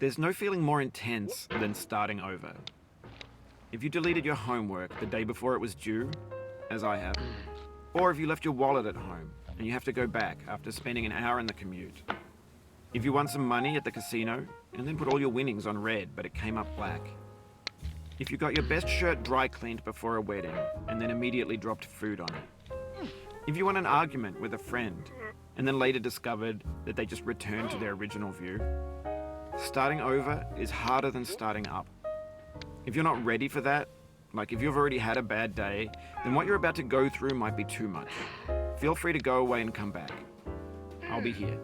There's no feeling more intense than starting over. If you deleted your homework the day before it was due, as I have, or if you left your wallet at home and you have to go back after spending an hour in the commute. If you won some money at the casino and then put all your winnings on red but it came up black. If you got your best shirt dry cleaned before a wedding and then immediately dropped food on it. If you won an argument with a friend and then later discovered that they just returned to their original view. Starting over is harder than starting up. If you're not ready for that, like if you've already had a bad day, then what you're about to go through might be too much. Feel free to go away and come back. I'll be here.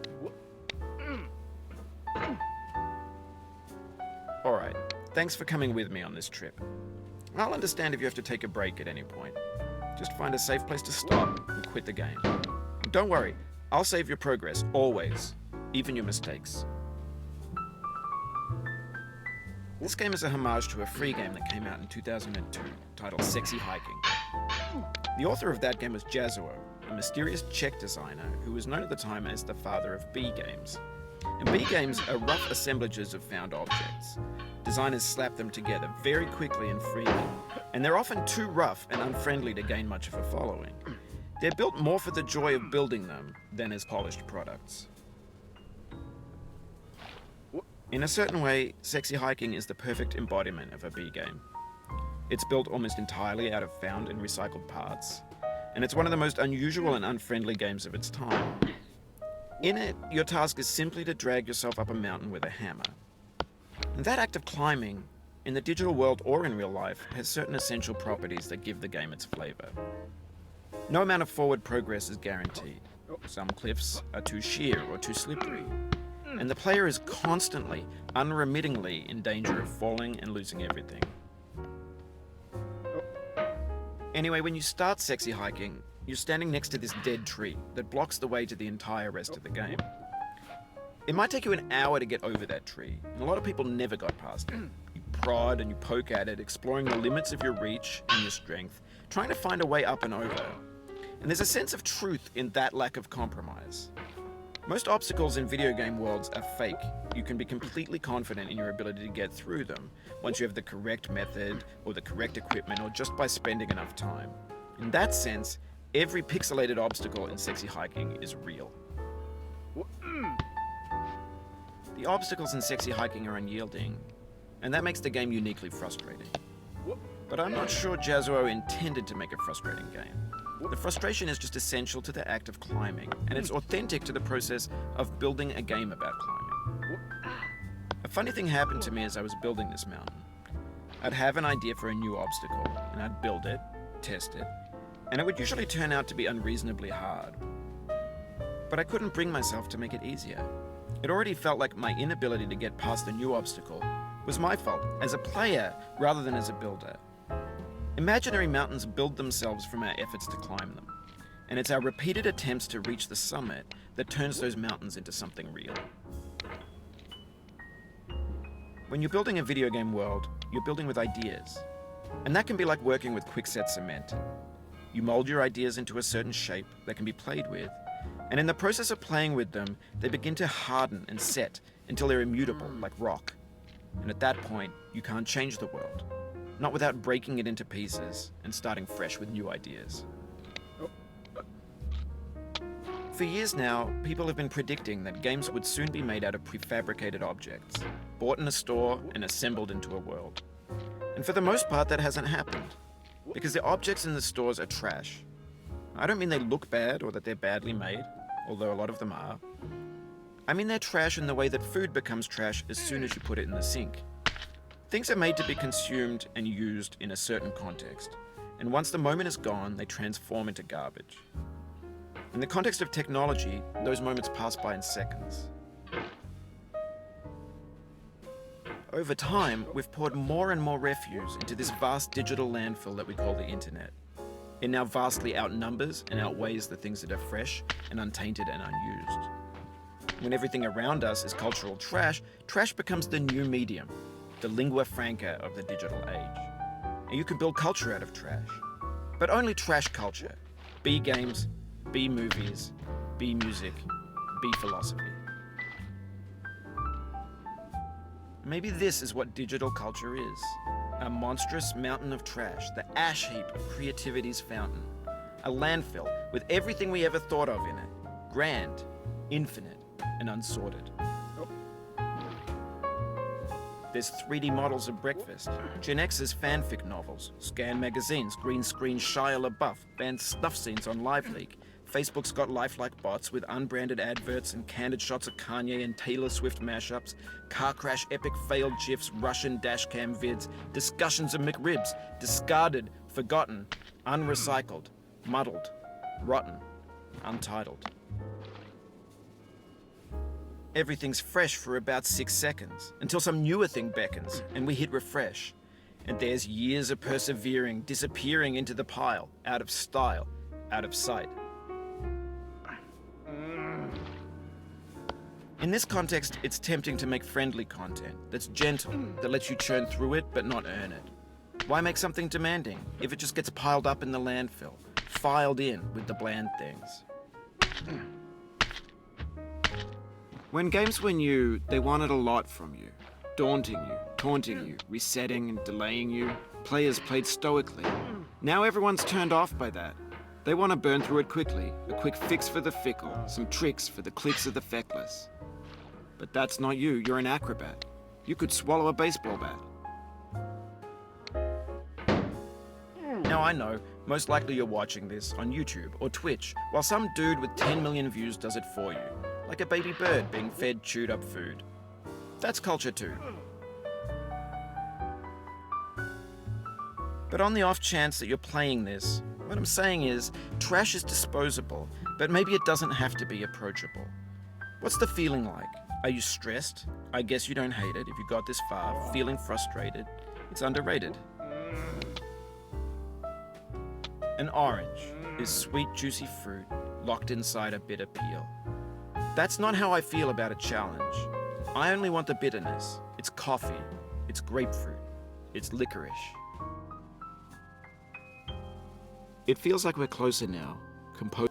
Alright, thanks for coming with me on this trip. I'll understand if you have to take a break at any point. Just find a safe place to stop and quit the game. Don't worry, I'll save your progress, always, even your mistakes. This game is a homage to a free game that came out in 2002, titled Sexy Hiking. The author of that game was Jazzuo, a mysterious Czech designer who was known at the time as the father of B games. And B games are rough assemblages of found objects. Designers slap them together very quickly and freely, and they're often too rough and unfriendly to gain much of a following. They're built more for the joy of building them than as polished products. In a certain way, Sexy Hiking is the perfect embodiment of a B game. It's built almost entirely out of found and recycled parts, and it's one of the most unusual and unfriendly games of its time. In it, your task is simply to drag yourself up a mountain with a hammer. And that act of climbing, in the digital world or in real life, has certain essential properties that give the game its flavor. No amount of forward progress is guaranteed. Some cliffs are too sheer or too slippery, and the player is constantly, unremittingly in danger of falling and losing everything. Anyway, when you start Sexy Hiking, you're standing next to this dead tree that blocks the way to the entire rest of the game. It might take you an hour to get over that tree, and a lot of people never got past it. You prod and you poke at it, exploring the limits of your reach and your strength, trying to find a way up and over. And there's a sense of truth in that lack of compromise. Most obstacles in video game worlds are fake. You can be completely confident in your ability to get through them once you have the correct method or the correct equipment or just by spending enough time. In that sense, every pixelated obstacle in Sexy Hiking is real. The obstacles in Sexy Hiking are unyielding, and that makes the game uniquely frustrating. But I'm not sure Jazzuo intended to make a frustrating game. The frustration is just essential to the act of climbing, and it's authentic to the process of building a game about climbing. A funny thing happened to me as I was building this mountain. I'd have an idea for a new obstacle, and I'd build it, test it, and it would usually turn out to be unreasonably hard. But I couldn't bring myself to make it easier. It already felt like my inability to get past the new obstacle was my fault as a player rather than as a builder. Imaginary mountains build themselves from our efforts to climb them, and it's our repeated attempts to reach the summit that turns those mountains into something real. When you're building a video game world, you're building with ideas, and that can be like working with quickset cement. You mold your ideas into a certain shape that can be played with, and in the process of playing with them, they begin to harden and set until they're immutable, like rock. And at that point, you can't change the world. Not without breaking it into pieces and starting fresh with new ideas. For years now, people have been predicting that games would soon be made out of prefabricated objects, bought in a store and assembled into a world. And for the most part, that hasn't happened, because the objects in the stores are trash. I don't mean they look bad or that they're badly made, although a lot of them are. I mean they're trash in the way that food becomes trash as soon as you put it in the sink. Things are made to be consumed and used in a certain context, and once the moment is gone, they transform into garbage. In the context of technology, those moments pass by in seconds. Over time, we've poured more and more refuse into this vast digital landfill that we call the internet. It now vastly outnumbers and outweighs the things that are fresh and untainted and unused. When everything around us is cultural trash, trash becomes the new medium, the lingua franca of the digital age. And you can build culture out of trash. But only trash culture. B games, B movies, B music, B philosophy. Maybe this is what digital culture is. A monstrous mountain of trash, the ash heap of creativity's fountain. A landfill with everything we ever thought of in it. Grand, infinite, and unsorted. There's 3D models of breakfast, Gen X's fanfic novels, Scan magazines, green screen Shia LaBeouf, banned snuff scenes on LiveLeak. Facebook's got lifelike bots with unbranded adverts and candid shots of Kanye and Taylor Swift mashups, car crash epic failed GIFs, Russian dashcam vids, discussions of McRibs, discarded, forgotten, unrecycled, muddled, rotten, untitled. Everything's fresh for about 6 seconds, until some newer thing beckons, and we hit refresh. And there's years of persevering, disappearing into the pile, out of style, out of sight. In this context, it's tempting to make friendly content that's gentle, that lets you churn through it but not earn it. Why make something demanding if it just gets piled up in the landfill, filed in with the bland things? When games were new, they wanted a lot from you. Daunting you, taunting you, resetting and delaying you. Players played stoically. Now everyone's turned off by that. They want to burn through it quickly, a quick fix for the fickle, some tricks for the clicks of the feckless. But that's not you, you're an acrobat. You could swallow a baseball bat. Now I know, most likely you're watching this on YouTube or Twitch, while some dude with 10 million views does it for you. Like a baby bird being fed chewed up food. That's culture too. But on the off chance that you're playing this, what I'm saying is, trash is disposable, but maybe it doesn't have to be approachable. What's the feeling like? Are you stressed? I guess you don't hate it if you got this far. Feeling frustrated? It's underrated. An orange is sweet, juicy fruit locked inside a bitter peel. That's not how I feel about a challenge. I only want the bitterness. It's coffee. It's grapefruit. It's licorice. It feels like we're closer now. Composer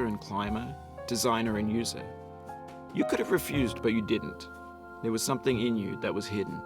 and climber, designer and user. You could have refused, but you didn't. There was something in you that was hidden.